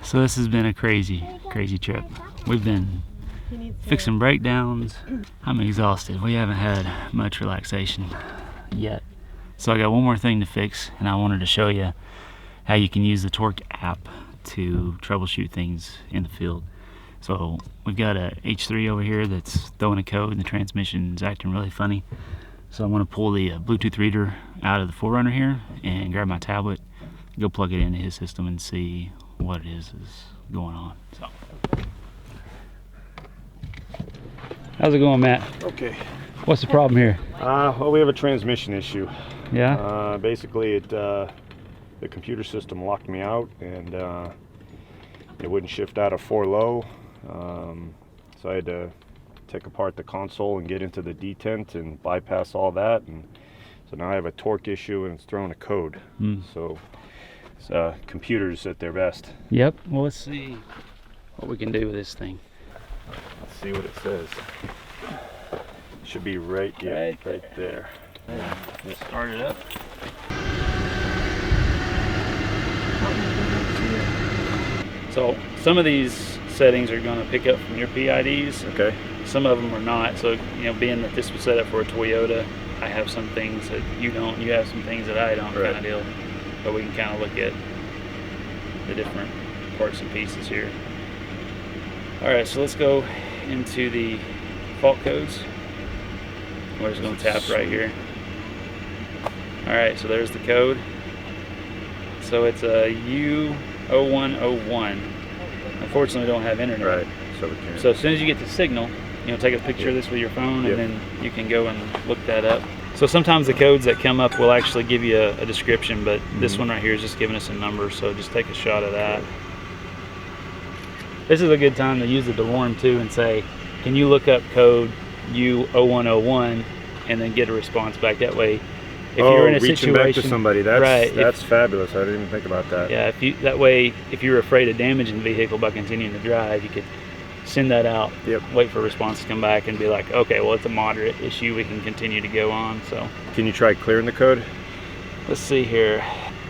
So this has been a crazy trip. We've been fixing breakdowns. I'm exhausted. We haven't had much relaxation yet. So I got one more thing to fix, and I wanted to show you how you can use the Torque app to troubleshoot things in the field. So we've got a H3 over here that's throwing a code and the transmission is acting really funny. So I'm going to pull the Bluetooth reader out of the 4Runner here and grab my tablet, go plug it into his system and see what it is going on. So, how's it going, Matt? Okay. What's the problem here? Well, we have a transmission issue. Yeah? Basically, the computer system locked me out, and it wouldn't shift out of 4 low. So I had to take apart the console and get into the detent and bypass all that. And so now I have a torque issue, and it's throwing a code. So it's computers at their best. Yep. Well, let's see what we can do with this thing. Let's see what it says. Should be right there. Let's start it up. So some of these settings are going to pick up from your PIDs. Okay. Some of them are not. So, you know, being that this was set up for a Toyota, I have some things that you don't. You have some things that I don't, kind of deal. But we can kind of look at the different parts and pieces here. All right, so let's go into the fault codes. We're just going to tap right here. All right, so there's the code. So it's a U0101. Unfortunately, we don't have internet. Right. So we can. So as soon as you get the signal, you know, take a picture of this with your phone, and then you can go and look that up. So sometimes the codes that come up will actually give you a description, but this one right here is just giving us a number, so just take a shot of that. This is a good time to use the DeLorme too and say, can you look up code U0101 and then get a response back. That way, if you're in a reaching situation, back to somebody, that's right, that's fabulous. I didn't even think about that. Yeah, that way, if you're afraid of damaging the vehicle by continuing to drive, you could send that out, wait for a response to come back, and be like, okay, well, it's a moderate issue, we can continue to go on. So can you try clearing the code? Let's see here.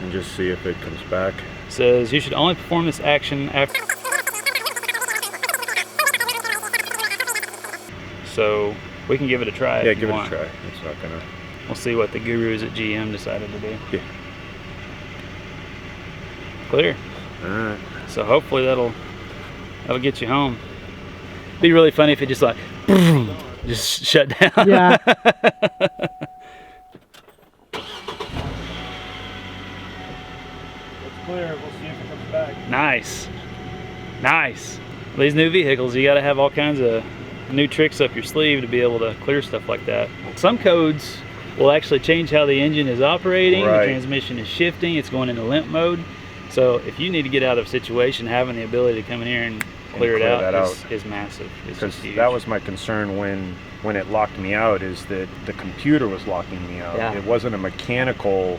And just see if it comes back. It says you should only perform this action after. So we can give it a try. Yeah, if you give want. it a try. It's not gonna. We'll see what the gurus at GM decided to do. Yeah. Clear. All right. So hopefully that'll get you home. It'd be really funny if it just like just shut down. Yeah. It's clear. We'll see if it comes back. Nice. Nice. These new vehicles, you got to have all kinds of new tricks up your sleeve to be able to clear stuff like that. Some codes will actually change how the engine is operating, the transmission is shifting, it's going into limp mode. So if you need to get out of a situation, having the ability to come in here and clear it out is massive. Because that was my concern when it locked me out, is that the computer was locking me out. Yeah. It wasn't a mechanical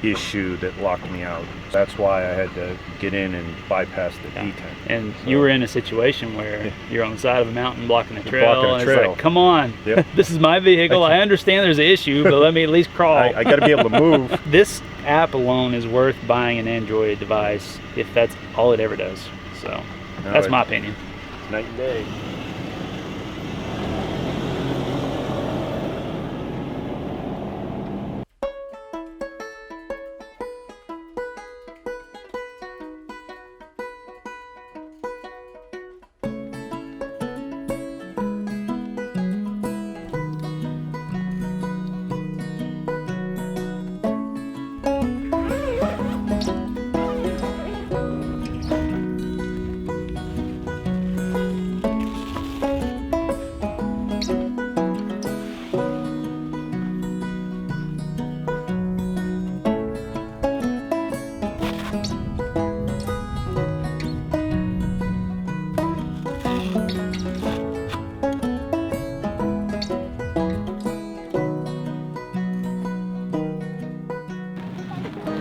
issue that locked me out. That's why I had to get in and bypass the detent. And you were in a situation where you're on the side of a mountain blocking a trail, and it's like, come on, this is my vehicle. I understand there's an issue, but let me at least crawl. I got to be able to move. This app alone is worth buying an Android device if that's all it ever does. So that's my opinion. Night and day.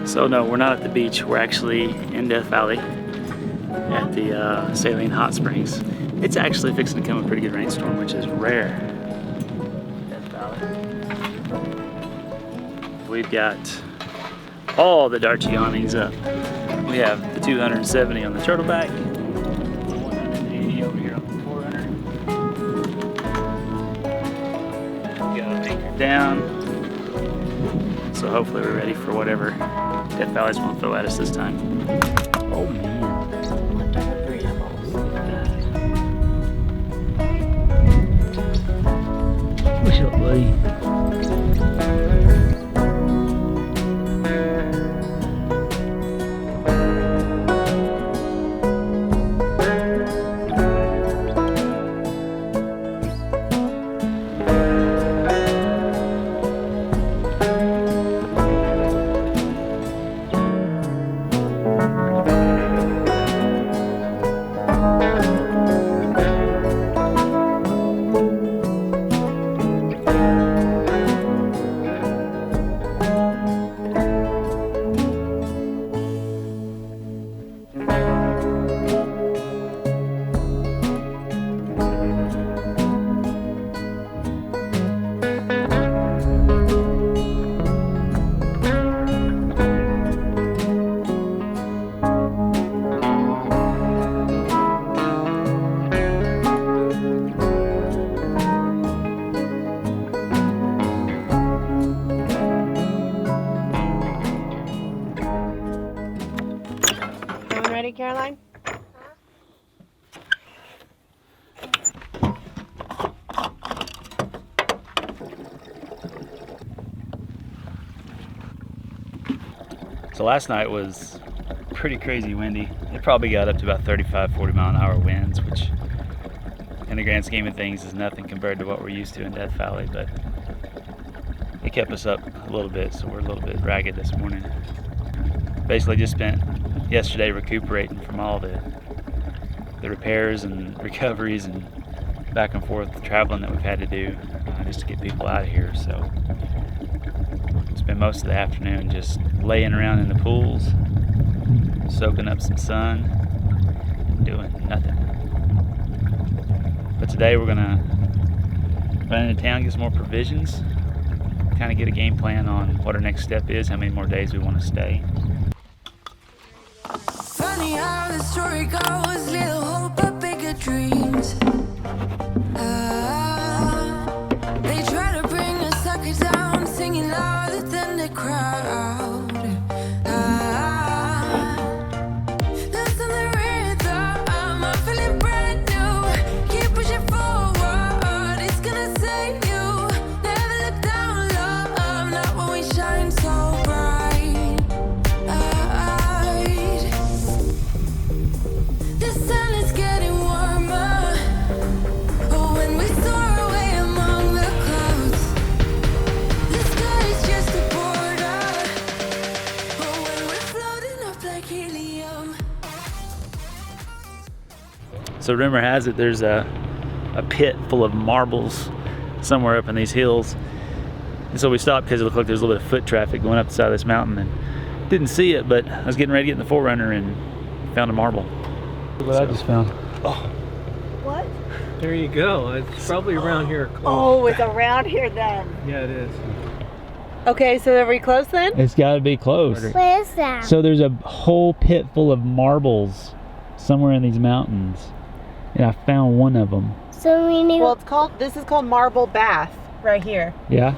So no, we're not at the beach. We're actually in Death Valley at the Saline Hot Springs. It's actually fixing to come a pretty good rainstorm, which is rare. Death Valley. We've got all the Darchi awnings up. We have the 270 on the turtleback, 180 over here on the 400. We got anchor down, so hopefully we're ready for whatever Death Valley's gonna throw at us this time. Oh man. What's up, buddy? Ready, Caroline? So last night was pretty crazy windy. It probably got up to about 35, 40 mile an hour winds, which in the grand scheme of things is nothing compared to what we're used to in Death Valley, but it kept us up a little bit, so we're a little bit ragged this morning. Basically just spent yesterday recuperating from all the repairs and recoveries and back and forth traveling that we've had to do just to get people out of here. So spent most of the afternoon just laying around in the pools, soaking up some sun, doing nothing. But today we're gonna run into town, get some more provisions, kind of get a game plan on what our next step is, how many more days we want to stay. Funny how the story goes, little hope but bigger dreams. They try to bring a sucker down, singing louder than the crowd. Listen the rhythm, I'm feeling brand new. Keep pushing forward, it's gonna save you. Never look down, love, not when we shine so bright. The sun is getting warmer. Oh, when we soar away among the clouds, the sky is just a border. Oh, when we're floating up like helium. So rumor has it there's a pit full of marbles somewhere up in these hills. And so we stopped because it looked like there's a little bit of foot traffic going up the side of this mountain, and didn't see it, but I was getting ready to get in the 4Runner and found a marble. What I just found. Oh. What? There you go. It's probably around here. Oh, it's around here then. Yeah, it is. Okay, so are we close then? It's got to be close. What is that? So there's a whole pit full of marbles somewhere in these mountains, and I found one of them. So we need. Well, this is called Marble Bath right here. Yeah?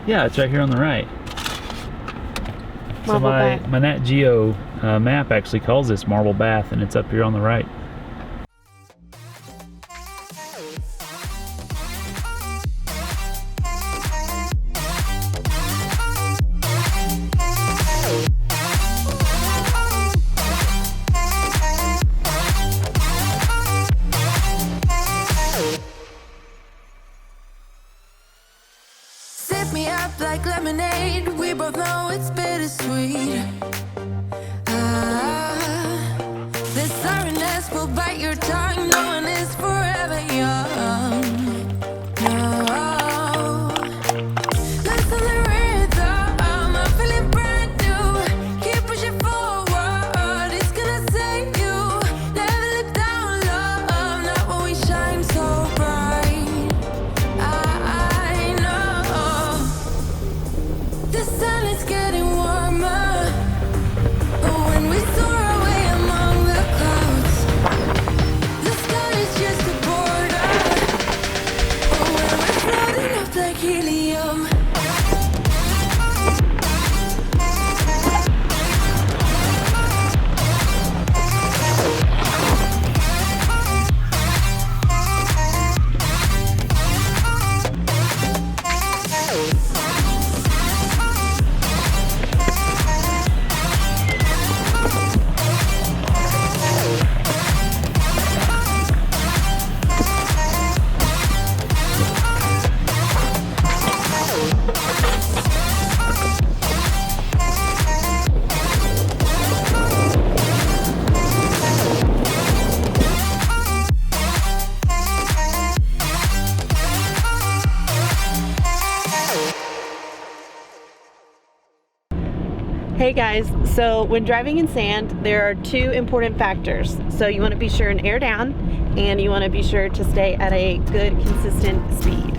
Yeah, it's right here on the right. So Marble my Bath. Nat Geo map actually calls this Marble Bath, and it's up here on the right. Sip me up like lemonade. We both know it's bittersweet. The sorrowness will bite your tongue. No one is forever young. No. Listen the rhythm, I'm feeling brand new. Keep pushing forward, it's gonna save you. Never look down, love, not when we shine so bright. I know the sun is getting warmer. Hey guys, so when driving in sand, there are two important factors. So you want to be sure and air down, and you want to be sure to stay at a good, consistent speed.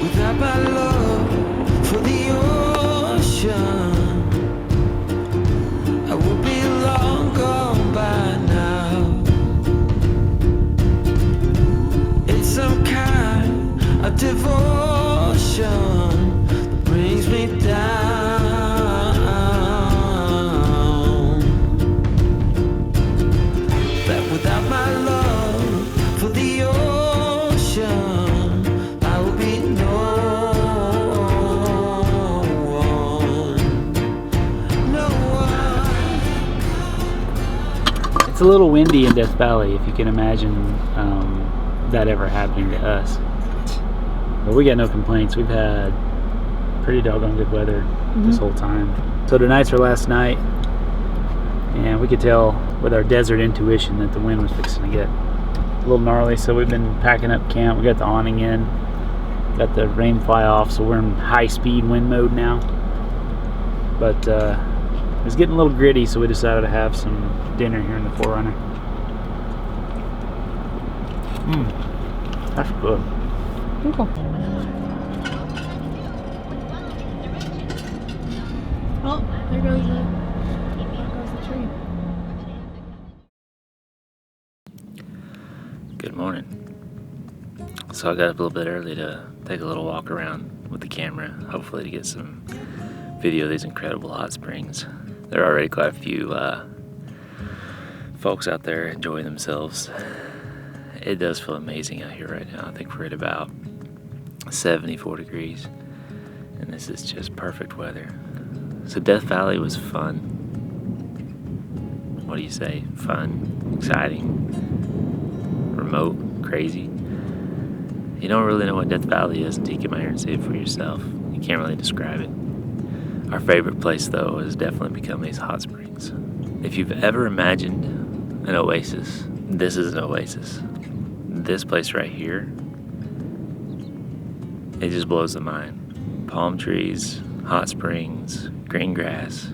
Without my love for the ocean, I would be long gone by now. It's some kind of devotion that brings me down. That without my love for the ocean, I will be no one. It's a little windy in Death Valley, if you can imagine that ever happening to us. But we got no complaints. We've had pretty doggone good weather this whole time. So tonight's our last night, and we could tell with our desert intuition that the wind was fixing to get a little gnarly. So we've been packing up camp. We got the awning in, got the rain fly off, so we're in high speed wind mode now. But it was getting a little gritty, so we decided to have some dinner here in the 4Runner. That's good. Cool. Oh, there goes the tree. Good morning. So I got up a little bit early to take a little walk around with the camera, hopefully to get some video of these incredible hot springs. There are already quite a few folks out there enjoying themselves. It does feel amazing out here right now. I think we're at about 74 degrees, and this is just perfect weather. So Death Valley was fun. What do you say? Fun, exciting, remote, crazy. You don't really know what Death Valley is until you come out here and see it for yourself. You can't really describe it. Our favorite place, though, has definitely become these hot springs. If you've ever imagined an oasis, this is an oasis. This place right here, it just blows the mind. Palm trees, hot springs, green grass,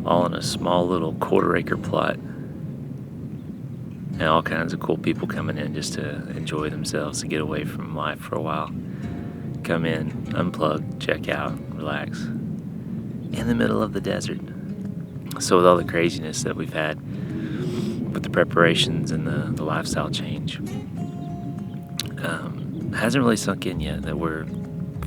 all in a small little quarter-acre plot. And all kinds of cool people coming in just to enjoy themselves, to get away from life for a while. Come in, unplug, check out, relax. In the middle of the desert. So with all the craziness that we've had with the preparations and the lifestyle change, hasn't really sunk in yet that we're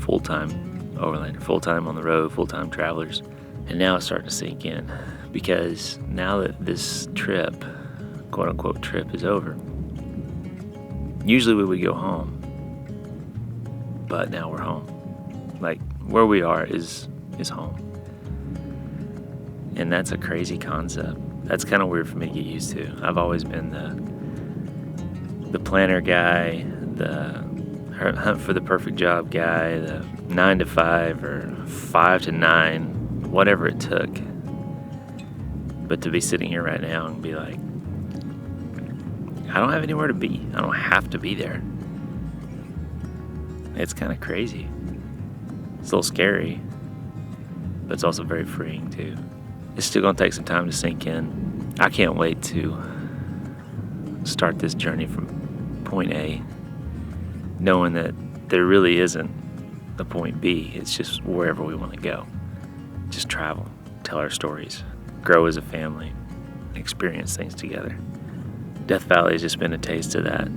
full-time overlander, full-time on the road, full-time travelers. And now it's starting to sink in, because now that this trip, quote-unquote trip, is over, usually we would go home, but now we're home. Like, where we are is home. And that's a crazy concept. That's kind of weird for me to get used to. I've always been the planner guy, the hunt for the perfect job guy, the 9 to 5 or 5 to 9, whatever it took. But to be sitting here right now and be like, I don't have anywhere to be. I don't have to be there. It's kind of crazy. It's a little scary, but it's also very freeing too. It's still gonna take some time to sink in. I can't wait to start this journey from point A, knowing that there really isn't a point B. It's just wherever we want to go. Just travel, tell our stories, grow as a family, experience things together. Death Valley has just been a taste of that.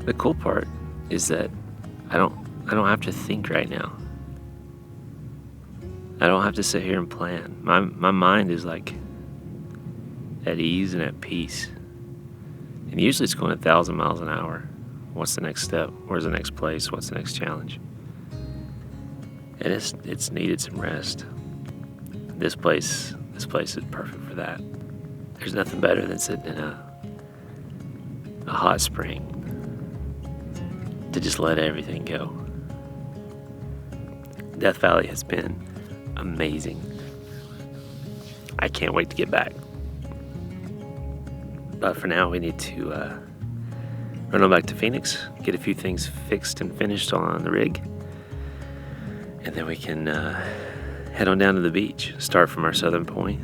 The cool part is that I don't have to think right now. I don't have to sit here and plan. My mind is like at ease and at peace. And usually it's going 1,000 miles an hour. What's the next step? Where's the next place? What's the next challenge? And it's needed some rest. This place is perfect for that. There's nothing better than sitting in a hot spring to just let everything go. Death Valley has been amazing. I can't wait to get back. But for now, we need to run on back to Phoenix, get a few things fixed and finished on the rig, and then we can head on down to the beach, start from our southern point,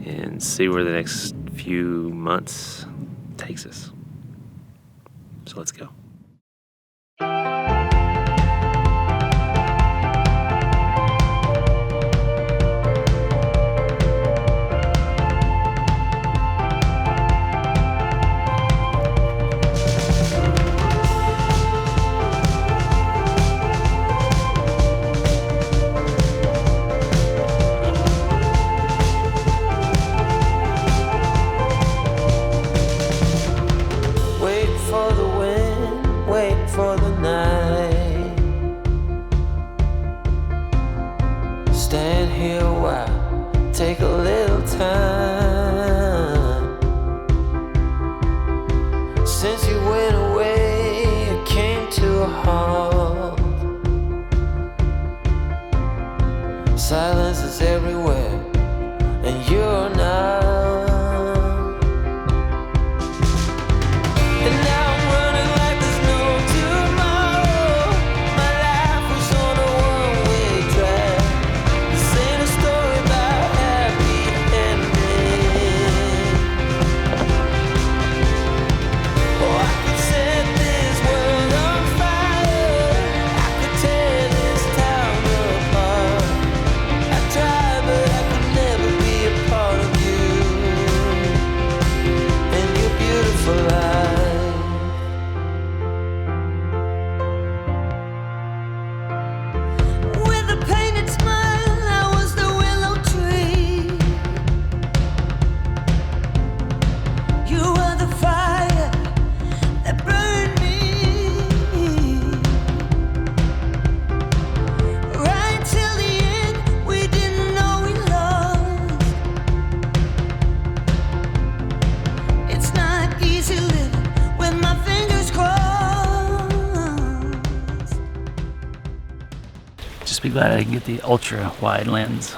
and see where the next few months takes us. So let's go. Stand here a while, take a little time. Since you went away, it came to a halt. Silence is everywhere, and you're not. And now I'm running like there's no tomorrow. My life was on a one-way track. This ain't a story about happy ending. Oh, I could set this world on fire. I could tear this town apart. I tried, but I could never be a part of you and your beautiful life. With a painted smile, I was the willow tree. You were the fire that burned me. Right till the end, we didn't know we lost. It's not easy living with my fingers crossed. Just be glad I can get the ultra wide lens.